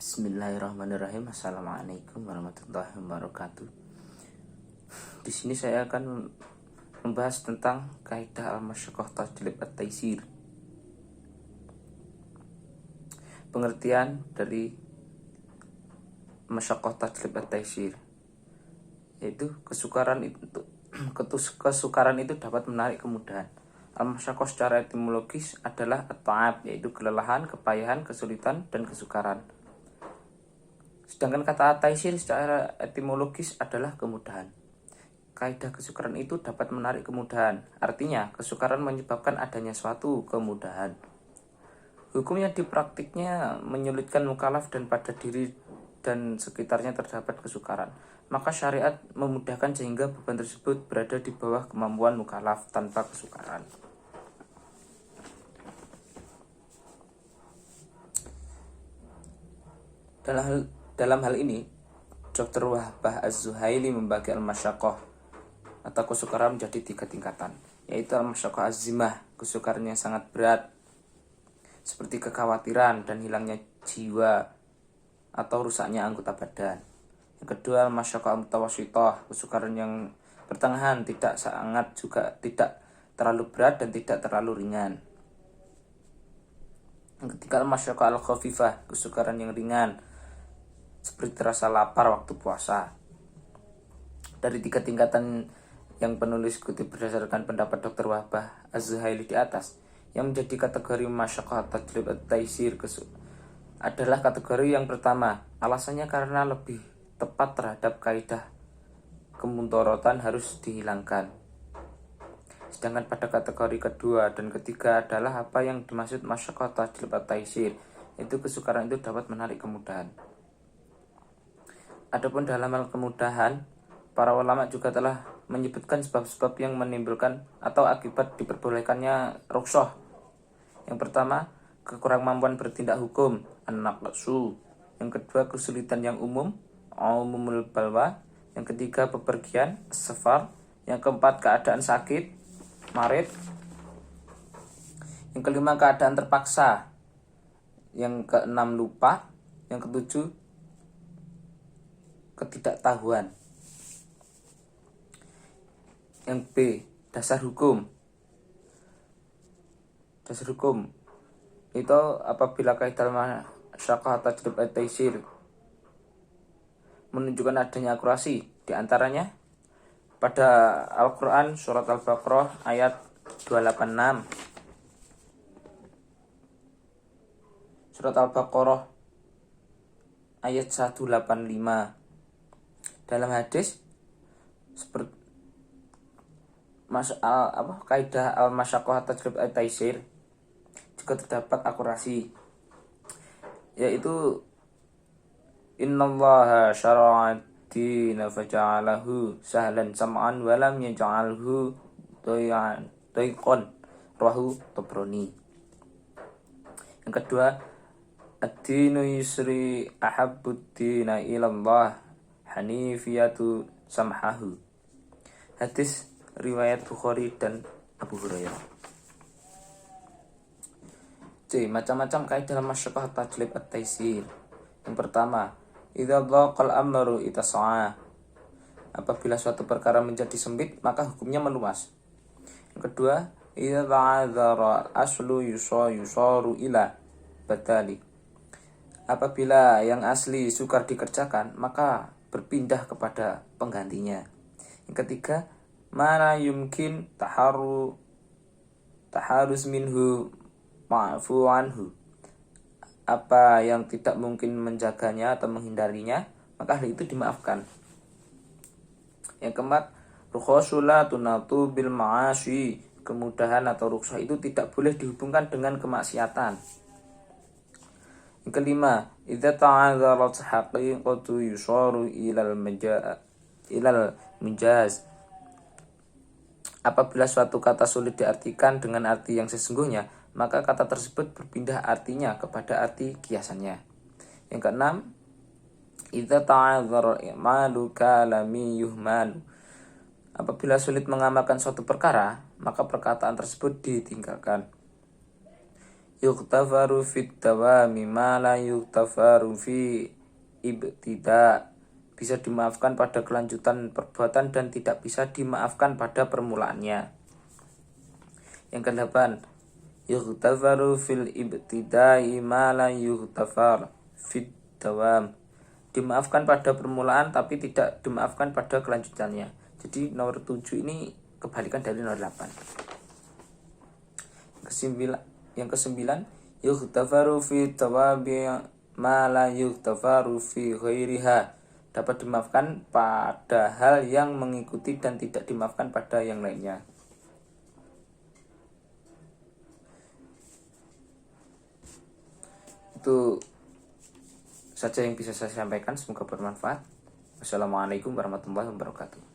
Bismillahirrahmanirrahim. Assalamualaikum warahmatullahi wabarakatuh. Di sini saya akan membahas tentang kaidah al-masyaqqah tajlib at-taisir. Pengertian dari masyaqqah tajlib at-taisir, yaitu kesukaran itu dapat menarik kemudahan. Al-masyaqqah secara etimologis adalah at-ta'ab, yaitu kelelahan, kepayahan, kesulitan, dan kesukaran. Sedangkan kata at-taisir secara etimologis adalah kemudahan. Kaidah kesukaran itu dapat menarik kemudahan. Artinya, kesukaran menyebabkan adanya suatu kemudahan. Hukum yang dipraktiknya menyulitkan mukallaf dan pada diri dan sekitarnya terdapat kesukaran. Maka syariat memudahkan sehingga beban tersebut berada di bawah kemampuan mukallaf tanpa kesukaran. Dalam hal ini, Dr. Wahbah Az-Zuhaili membagi al-masyaqqah atau kesukaran menjadi 3 tingkatan, yaitu al-masyaqqah az-zimah, kesukaran yang sangat berat, seperti kekhawatiran dan hilangnya jiwa atau rusaknya anggota badan. Yang kedua, al-masyaqqah mutawassithah, kesukaran yang pertengahan, tidak sangat juga tidak terlalu berat dan tidak terlalu ringan. Yang ketiga, al-masyaqqah al-khafifah, kesukaran yang ringan, seperti terasa lapar waktu puasa. Dari 3 tingkatan yang penulis kutip berdasarkan pendapat Dr. Wahbah Az-Zuhaili di atas, yang menjadi kategori masyaqqah tajlib at-taisir adalah kategori yang pertama. Alasannya karena lebih tepat terhadap kaidah kemudorotan harus dihilangkan. Sedangkan pada kategori kedua dan ketiga adalah apa yang dimaksud masyaqqah tajlib at-taisir, itu kesukaran itu dapat menarik kemudahan. Adapun dalam hal kemudahan, para ulama juga telah menyebutkan sebab-sebab yang menimbulkan atau akibat diperbolehkannya rukhsah. Yang pertama, kekurangmampuan bertindak hukum, an-naqsu. Yang kedua, kesulitan yang umum, umumul balwa. Yang ketiga, bepergian, safar. Yang keempat, keadaan sakit, marid. Yang kelima, keadaan terpaksa. Yang keenam, lupa. Yang ketujuh, ketidaktahuan. Yang B, dasar hukum. Dasar hukum itu apabila kaidah masyaqqah tajlib at-taisir menunjukkan adanya akurasi, diantaranya pada Al-Quran surat Al-Baqarah ayat 286. Surat Al-Baqarah ayat 185. Dalam hadis seperti kaidah al-masyaqqah tajlib at-taisir juga terdapat akurasi, yaitu innallaha syara'a ad-dina faja'alahu sahlan sam'an wa lam yaj'alhu dayqan, rawahu Tabrani. Yang kedua, ad-dinu yusri ahabbud dina ilallah hanifiyatu samhahu. Hadis riwayat Bukhari dan Abu Hurairah. C. Macam-macam kaidah masyaqqah tajlib at-taisir. Yang pertama, idza dhaqal amru itasa'a. Apabila suatu perkara menjadi sempit, maka hukumnya meluas. Yang kedua, idza ta'adzara aslu yusaru ila badali. Apabila yang asli sukar dikerjakan, maka berpindah kepada penggantinya. Yang ketiga, mana yumkin taharus minhu ma'fu anhu. Apa yang tidak mungkin menjaganya atau menghindarinya, maka hal itu dimaafkan. Yang keempat, rukhsula tunatu bil ma'asyi. Kemudahan atau rukhsah itu tidak boleh dihubungkan dengan kemaksiatan. Yang kelima, idza ta'adzarat haqiqatu yusaru ilal majaz. Apabila suatu kata sulit diartikan dengan arti yang sesungguhnya, maka kata tersebut berpindah artinya kepada arti kiasannya. Yang keenam, idza ta'adzara i'malu kalami yuhmalu. Apabila sulit mengamalkan suatu perkara, maka perkataan tersebut ditinggalkan. Yuktafaru fit dawami ma la yuktafaru fi ibtida. Bisa dimaafkan pada kelanjutan perbuatan dan tidak bisa dimaafkan pada permulaannya. Yang ke-8, yughtafaru fil ibtida'i ma la yughtafar fit dawam. Dimaafkan pada permulaan tapi tidak dimaafkan pada kelanjutannya. Jadi nomor 7 ini kebalikan dari nomor 8. Yang ke-9, yughtafaru fi tawabi ma la yughtafaru fi ghairiha. Dapat dimaafkan pada hal yang mengikuti dan tidak dimaafkan pada yang lainnya. Itu saja yang bisa saya sampaikan, semoga bermanfaat. Wassalamualaikum warahmatullahi wabarakatuh.